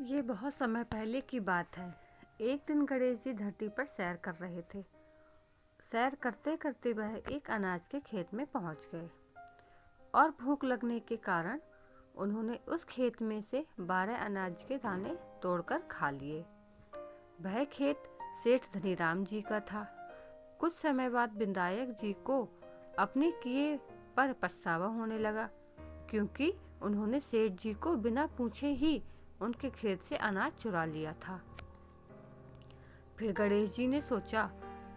ये बहुत समय पहले की बात है। एक दिन गणेश जी धरती पर सैर कर रहे थे। सैर करते करते वह एक अनाज के खेत में पहुंच गए और भूख लगने के कारण उन्होंने उस खेत में से 12 अनाज के दाने तोड़कर खा लिए। वह खेत सेठ धनीराम जी का था। कुछ समय बाद विधायक जी को अपने किए पर पछतावा होने लगा, क्योंकि उन्होंने सेठ जी को बिना पूछे ही उनके खेत से अनाज चुरा लिया था। फिर गणेश जी ने सोचा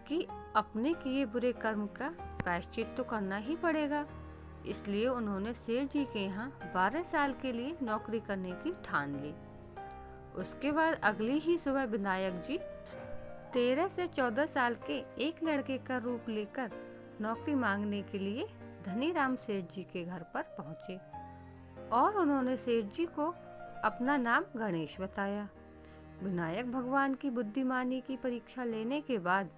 कि अपने किए बुरे कर्म का प्रायश्चित तो करना ही पड़ेगा। इसलिए उन्होंने सेठ जी के यहाँ 12 साल के लिए नौकरी करने की ठान ली। उसके बाद अगली ही सुबह विधायक जी 13 से 14 साल के एक लड़के का रूप लेकर नौकरी मांगने के लिए धनीराम सेठ जी के घर पर पहुंचे और उन्होंने सेठ जी को अपना नाम गणेश बताया। विनायक भगवान की बुद्धिमानी की परीक्षा लेने के बाद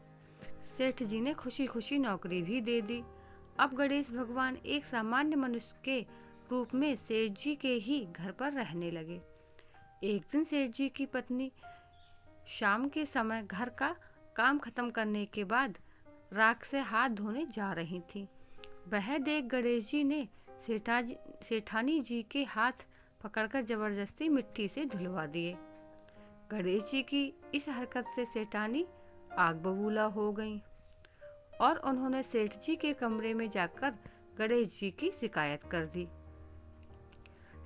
सेठ जी ने खुशी खुशी नौकरी भी दे दी। अब गणेश भगवान एक सामान्य मनुष्य के रूप में सेठ जी के ही घर पर रहने लगे। एक दिन सेठ जी की पत्नी शाम के समय घर का काम खत्म करने के बाद राख से हाथ धोने जा रही थी। वह देख गणेश जी ने सेठानी जी के हाथ पकड़कर जबरदस्ती मिट्टी से धुलवा दिए। गणेश जी की इस हरकत से सेठानी आग बबूला हो गईं और उन्होंने सेठ जी के कमरे में जाकर गणेश जी की शिकायत कर दी।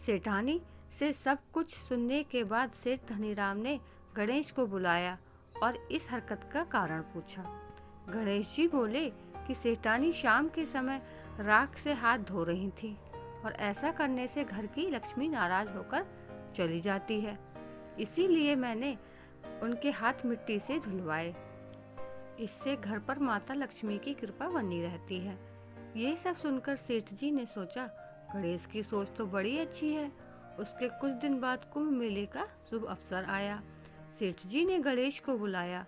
सेठानी से सब कुछ सुनने के बाद सेठ धनीराम ने गणेश को बुलाया और इस हरकत का कारण पूछा। गणेश जी बोले कि सेठानी शाम के समय राख से हाथ धो रही थी और ऐसा करने से घर की लक्ष्मी नाराज होकर चली जाती है, इसीलिए मैंने उनके हाथ मिट्टी से धुलवाए। इससे घर पर माता लक्ष्मी की कृपा बनी रहती है। ये सब सुनकर सेठ जी ने सोचा, गणेश की सोच तो बड़ी अच्छी है। उसके कुछ दिन बाद कुंभ मेले का शुभ अवसर आया। सेठ जी ने गणेश को बुलाया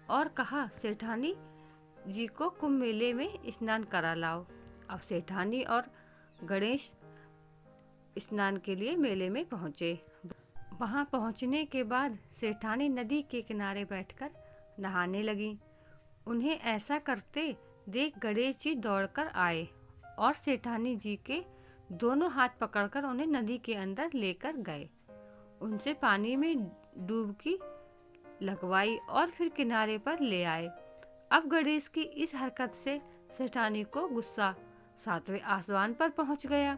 और कहा, सेठानी जी को कुंभ मेले में स्नान करा लाओ। अब सेठानी और गणेश स्नान के लिए मेले में पहुंचे। वहां पहुंचने के बाद सेठानी नदी के किनारे बैठकर नहाने लगी। उन्हें ऐसा करते देख गणेश जी दौड़कर आए और सेठानी जी के दोनों हाथ पकड़कर उन्हें नदी के अंदर लेकर गए। उनसे पानी में डुबकी लगवाई और फिर किनारे पर ले आए। अब गणेश की इस हरकत से सेठानी को गुस्सा 7वें आसमान पर पहुंच गया।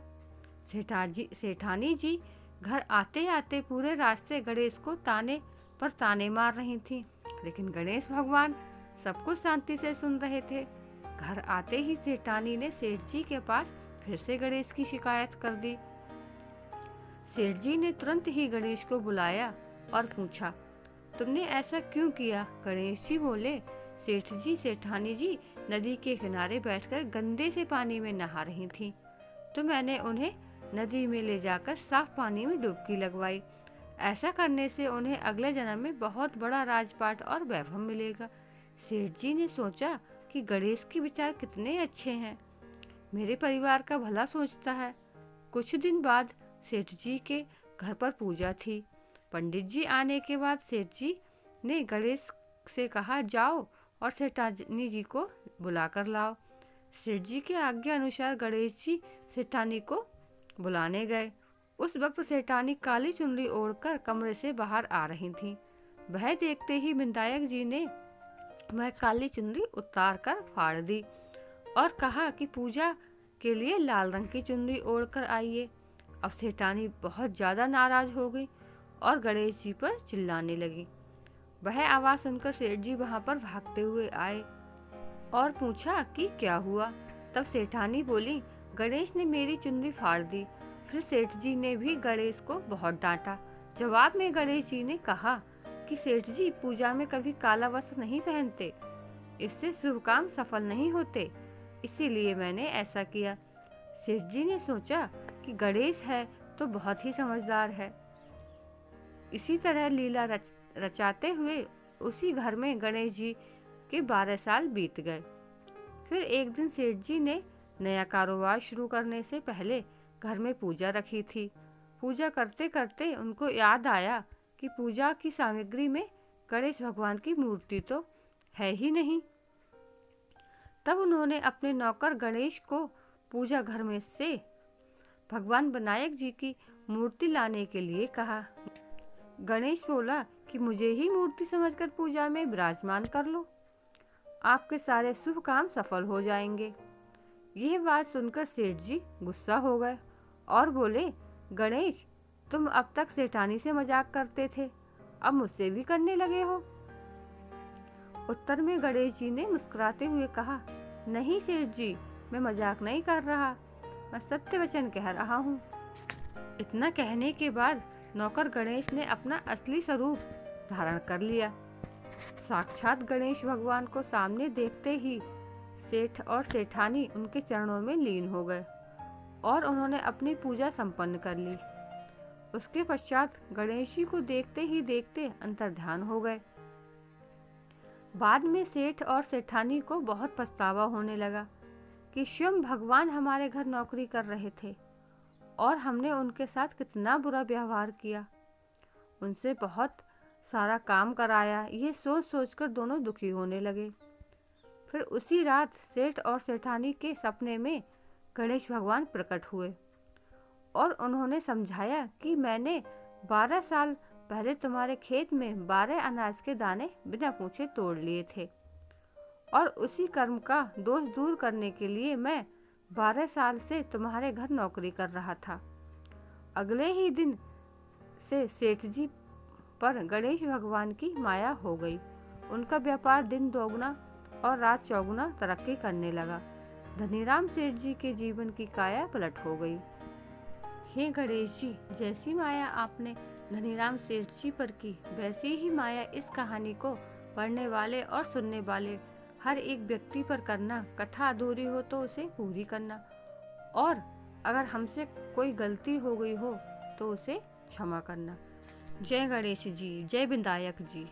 सेठानी जी घर आते आते पूरे रास्ते गणेश को ताने पर ताने मार रही थी, लेकिन गणेश भगवान सब कुछ शांति से सुन रहे थे। घर आते ही सेठानी ने सेठ जी के पास फिर से गणेश की शिकायत कर दी। सेठ जी ने तुरंत ही गणेश को बुलाया और पूछा, तुमने ऐसा क्यों किया? गणेश जी बोले, सेठ जी, सेठानी जी नदी के किनारे बैठकर गंदे से पानी में नहा रही थी, तो मैंने उन्हें नदी में ले जाकर साफ पानी में डुबकी लगवाई। ऐसा करने से उन्हें अगले जन्म में बहुत बड़ा राजपाट और वैभव मिलेगा। सेठ जी ने सोचा कि गणेश के विचार कितने अच्छे हैं, मेरे परिवार का भला सोचता है। कुछ दिन बाद सेठ जी के घर पर पूजा थी। पंडित जी आने के बाद सेठ जी ने गणेश से कहा, जाओ और सेठानी जी को बुला कर लाओ। सेठ जी के आज्ञा अनुसार गणेश जी सेठानी को बुलाने गए। उस वक्त सेठानी काली चुनरी ओढ़कर कमरे से बाहर आ रही थी। वह देखते ही विधायक जी ने वह काली चुनरी उतार कर फाड़ दी और कहा कि पूजा के लिए लाल रंग की चुनरी ओढ़कर आइए। अब सेठानी बहुत ज्यादा नाराज हो गई और गणेश जी पर चिल्लाने लगी। वह आवाज सुनकर सेठ जी वहां पर भागते हुए आए और पूछा कि क्या हुआ। तब सेठानी बोली, गणेश ने मेरी चुनरी फाड़ दी। फिर सेठ जी ने भी गणेश को बहुत डांटा। जवाब में गणेश जी ने कहा कि सेठ जी पूजा में कभी काला वस्त्र नहीं पहनते, इससे शुभ काम सफल नहीं होते, इसीलिए मैंने ऐसा किया। सेठ जी ने सोचा कि गणेश है तो बहुत ही समझदार है। इसी तरह लीला रचाते हुए उसी घर में गणेश जी के 12 साल बीत गए। फिर एक दिन सेठ जी ने नया कारोबार शुरू करने से पहले घर में पूजा रखी थी। पूजा करते करते उनको याद आया कि पूजा की सामग्री में गणेश भगवान की मूर्ति तो है ही नहीं। तब उन्होंने अपने नौकर गणेश को पूजा घर में से भगवान विनायक जी की मूर्ति लाने के लिए कहा। गणेश बोला कि मुझे ही मूर्ति समझकर पूजा में विराजमान कर लो, आपके सारे शुभ काम सफल हो जाएंगे। यह बात सुनकर सेठ जी गुस्सा हो गए और बोले, गणेश, तुम अब तक सेठानी से मजाक करते थे, अब मुझसे भी करने लगे हो। उत्तर में गणेश जी ने मुस्कुराते हुए कहा, नहीं सेठ जी, मैं मजाक नहीं कर रहा, मैं सत्य वचन कह रहा हूँ। इतना कहने के बाद नौकर गणेश ने अपना असली स्वरूप धारण कर लिया। साक्षात गणेश भगवान को सामने देखते ही सेठ और सेठानी उनके चरणों में लीन हो गए और उन्होंने अपनी पूजा संपन्न कर ली। उसके पश्चात गणेश जी को देखते ही देखते अंतर्ध्यान हो गए। बाद में सेठ और सेठानी को बहुत पछतावा होने लगा कि स्वयं भगवान हमारे घर नौकरी कर रहे थे और हमने उनके साथ कितना बुरा व्यवहार किया, उनसे बहुत सारा काम कराया। ये सोच सोचकर दोनों दुखी होने लगे। फिर उसी रात सेठ और सेठानी के सपने में गणेश भगवान प्रकट हुए और उन्होंने समझाया कि मैंने 12 साल पहले तुम्हारे खेत में 12 अनाज के दाने बिना पूछे तोड़ लिए थे और उसी कर्म का दोष दूर करने के लिए मैं 12 साल से तुम्हारे घर नौकरी कर रहा था। अगले ही दिन से सेठ जी पर गणेश भगवान की माया हो गई। उनका व्यापार दिन दोगुना और रात चौगुना तरक्की करने लगा। धनीराम सेठ जी के जीवन की काया पलट हो गई। हे गणेश जी, जैसी माया आपने धनीराम सेठ जी पर की, वैसी ही माया इस कहानी को पढ़ने वाले और सुनने वाले हर एक व्यक्ति पर करना। कथा अधूरी हो तो उसे पूरी करना और अगर हमसे कोई गलती हो गई हो तो उसे क्षमा करना। जय गणेश जी, जय विनायक जी।